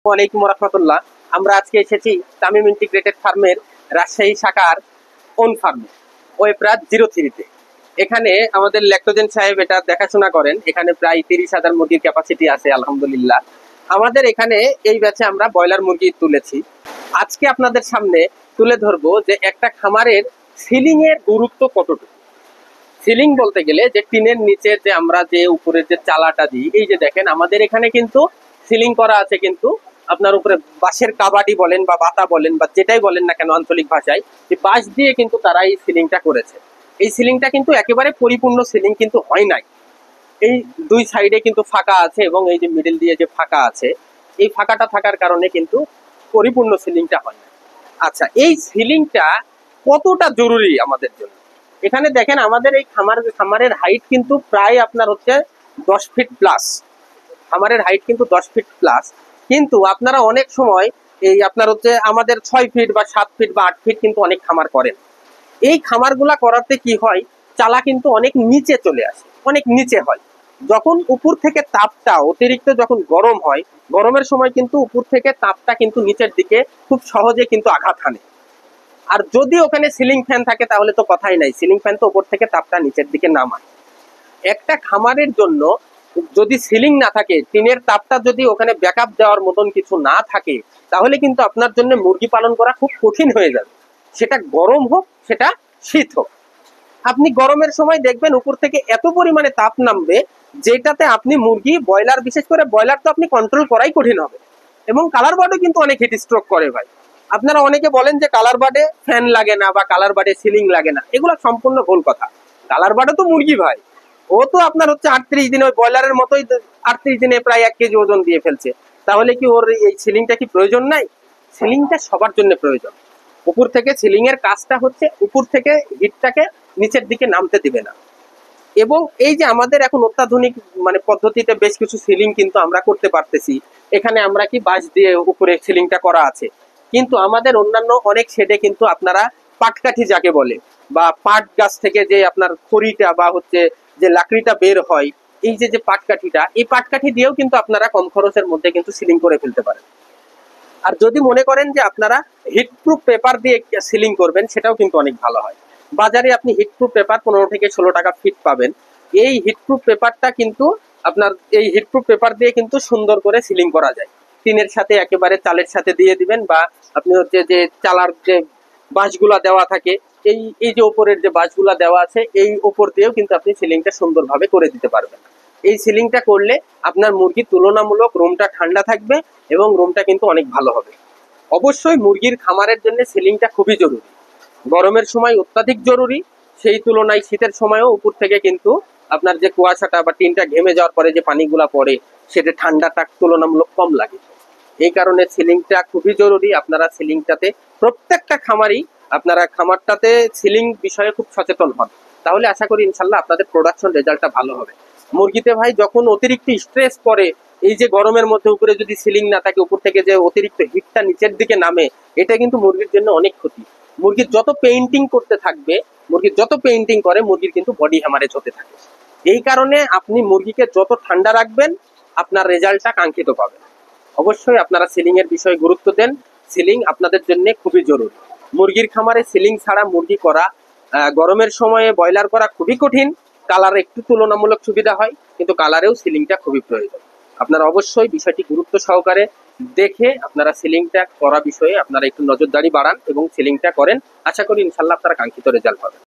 ওয়ালাইকুম রহমতুল্লাহ। আমরা আজকে এসেছি তামিম ইন্টিগ্রেটেড ফার্মের রাজশাহী শাখার ওন ফার্মে, ওয়েপ্রাত 03-তে। এখানে আমাদের ল্যাক্টোজেন সাহেব এটা দেখাশোনা করেন। এখানে প্রায় 30,000 মুরগির ক্যাপাসিটি আছে আলহামদুলিল্লাহ। আমাদের এখানে এই ব্যাচে আমরা ব্রয়লার মুরগি তুলেছি। আজকে আপনাদের সামনে তুলে ধরবো যে একটা খামারের সিলিং এর গুরুত্ব কতটুকু। সিলিং বলতে গেলে যে টিনের নিচে যে আমরা যে উপরের যে চালাটা দিই, এই যে দেখেন আমাদের এখানে কিন্তু সিলিং করা আছে, কিন্তু আপনার উপরে বাঁশের কাবাডি বলেন বা বাতা বলেন বা যেটাই বলেন না কেন আঞ্চলিক ভাষায়, যে বাঁশ দিয়ে কিন্তু তারা এই সিলিংটা করেছে। এই সিলিংটা কিন্তু একেবারে পরিপূর্ণ সিলিং কিন্তু হয় নাই। এই দুই সাইডে কিন্তু ফাঁকা আছে এবং এই যে মিডল দিয়ে যে ফাঁকা আছে, এই ফাঁকাটা থাকার কারণে কিন্তু পরিপূর্ণ সিলিংটা হয় না। আচ্ছা, এই সিলিংটা কতটা জরুরি আমাদের জন্য। এখানে দেখেন আমাদের এই খামারের হাইট কিন্তু প্রায় আপনার হচ্ছে 10 ফিট প্লাস। খামারের হাইট কিন্তু 10 ফিট প্লাস, কিন্তু আপনারা অনেক সময় এই আপনার হচ্ছে আমাদের 6 ফিট বা 7 ফিট বা 8 ফিট কিন্তু অনেক খামার করেন। এই খামারগুলা করাতে কি হয়, চালা কিন্তু অনেক নিচে চলে আসে, অনেক নিচে হয়। যখন উপর থেকে তাপটা অতিরিক্ত যখন গরম হয়, গরমের সময় কিন্তু উপর থেকে তাপটা কিন্তু নিচের দিকে খুব সহজে কিন্তু আঘাত হানে। আর যদি ওখানে সিলিং ফ্যান থাকে তাহলে তো কথাই নাই, সিলিং ফ্যান তো উপর থেকে তাপটা নিচের দিকে নামায়। একটা খামারের জন্য যদি সিলিং না থাকে, টিনের তাপটা যদি ওখানে ব্যাকআপ দেওয়ার মতন কিছু না থাকে, তাহলে কিন্তু আপনার জন্য মুরগি পালন করা খুব কঠিন হয়ে যাবে। সেটা গরম হোক, সেটা শীত হোক। আপনি গরমের সময় দেখবেন উপর থেকে এত পরিমাণে তাপ নামবে, যেটাতে আপনি মুরগি ব্রয়লার, বিশেষ করে ব্রয়লার তো আপনি কন্ট্রোল করাই কঠিন হবে। এবং কালার বার্ডও কিন্তু অনেক হিট স্ট্রোক করে ভাই। আপনারা অনেকে বলেন যে কালার বার্ডে ফ্যান লাগে না বা কালার বার্ডে সিলিং লাগে না, এগুলো সম্পূর্ণ ভুল কথা। কালার বার্ডও তো মুরগি ভাই, ও তো আপনার হচ্ছে 38 দিন ওই ব্রয়লারের মতোই 38 দিনে প্রায় 1 কেজি ওজন দিয়ে ফেলছে। তাহলে কি ওর এই সিলিংটা কি প্রয়োজন নাই? সিলিংটা সবার জন্য প্রয়োজন। উপর থেকে সিলিং এর কাজটা হচ্ছে উপর থেকে হিটটাকে নিচের দিকে নামতে দিবে না। এবং এই যে আমাদের এখন অত্যাধুনিক পদ্ধতিতে বেশ কিছু সিলিং কিন্তু আমরা করতে পারতেছি। এখানে আমরা কি বাঁশ দিয়ে উপরে সিলিংটা করা আছে, কিন্তু আমাদের অন্যান্য অনেক শেডে কিন্তু আপনারা পাটকাঠি যাকে বলে বা পাট গাছ থেকে যে আপনার খড়িটা বা হচ্ছে যে লাকড়িটা বের হয়, এই যে পাটকাঠিটা, এই পাটকাঠি দিয়েও কিন্তু আপনারা কম খরচের মধ্যে কিন্তু সিলিং করে ফেলতে পারেন। আর যদি মনে করেন যে আপনারা হিটপ্রুফ পেপার দিয়ে সিলিং করবেন, সেটাও কিন্তু অনেক ভালো হয়। বাজারে আপনি হিটপ্রুফ পেপার 15 থেকে 16 টাকা ফিট পাবেন। এই হিটপ্রুফ পেপারটা কিন্তু আপনার এই হিটপ্রুফ পেপার দিয়ে কিন্তু সুন্দর করে সিলিং করা যায়। টিনের সাথে একেবারে চালের সাথে দিয়ে দিবেন, বা আপনি হচ্ছে যে চালার যে বাঁশগুলা দেওয়া থাকে, এই এই যে উপরের যে বাঁশগুলা দেওয়া আছে, এই উপর দিয়েও কিন্তু আপনি সিলিংটা সুন্দরভাবে করে দিতে পারবেন। এই সিলিংটা করলে আপনার মুরগি তুলনামূলক রুমটা ঠান্ডা থাকবে এবং রুমটা কিন্তু অনেক ভালো হবে। অবশ্যই মুরগির খামারের জন্য সিলিংটা খুবই জরুরি। গরমের সময় অত্যাধিক জরুরি, সেই তুলনায় শীতের সময়ও উপর থেকে কিন্তু আপনার যে কুয়াশাটা বা টিনটা ঘেমে যাওয়ার পরে যে পানিগুলা পড়ে, সেটা ঠান্ডাটা তুলনামূলক কম লাগে। এই কারণে সিলিংটা খুবই জরুরি। আপনারা সিলিংটাতে প্রত্যেকটা খামারই আপনারা খামারটাতে সিলিং বিষয়ে খুব সচেতন হন, তাহলে আশা করি ইনশাল্লাহ আপনাদের প্রোডাকশন রেজাল্টটা ভালো হবে। মুরগিতে ভাই যখন অতিরিক্ত স্ট্রেস পড়ে, এই যে গরমের মধ্যে উপরে যদি সিলিং না থাকে, উপর থেকে যে অতিরিক্ত হিটটা নিচের দিকে নামে, এটা কিন্তু মুরগির জন্য অনেক ক্ষতি। মুরগির যত পেইন্টিং করতে থাকবে, মুরগির যত পেইন্টিং করে, মুরগির কিন্তু বডি হ্যামারেজ হতে থাকে। এই কারণে আপনি মুরগিকে যত ঠান্ডা রাখবেন, আপনার রেজাল্টটা কাঙ্ক্ষিত পাবেন। অবশ্যই আপনারা সিলিং এর বিষয়ে গুরুত্ব দেন। সিলিং আপনাদের জন্য খুবই জরুরি। মুরগির খামারে সিলিং ছাড়া মুরগি করা, গরমের সময়ে ব্রয়লার করা খুবই কঠিন। কালার একটু তুলনামূলক সুবিধা হয়, কিন্তু কালারেও সিলিংটা খুবই প্রয়োজন। আপনারা অবশ্যই বিষয়টি গুরুত্ব সহকারে দেখে আপনারা সিলিংটা করা বিষয়ে আপনারা একটু নজরদারি বাড়ান এবং সিলিংটা করেন। আশা করি ইনশাল্লাহ আপনারা কাঙ্ক্ষিত রেজাল্ট পাবেন।